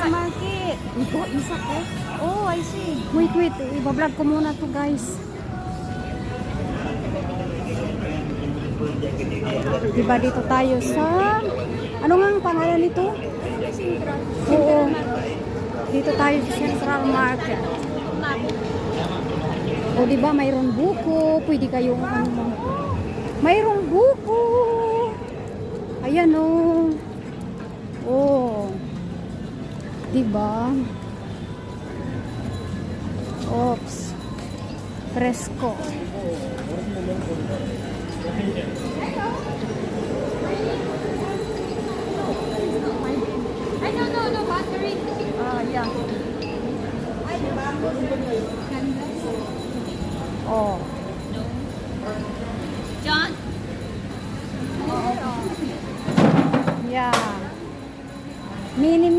market. Ito, isa ko. Oh, I see. Wait. Ibablog ko muna to guys. Diba dito tayo sa... Ano nga ang pangalan nito? Oo. Dito tayo sa Central Market. O diba mayroong buko. Pwede kayong ano. Mayroong buko. Ayan o. Oh. Diba? Oops. Fresco. No, battery. Yeah. Oh. John? Yeah. Mini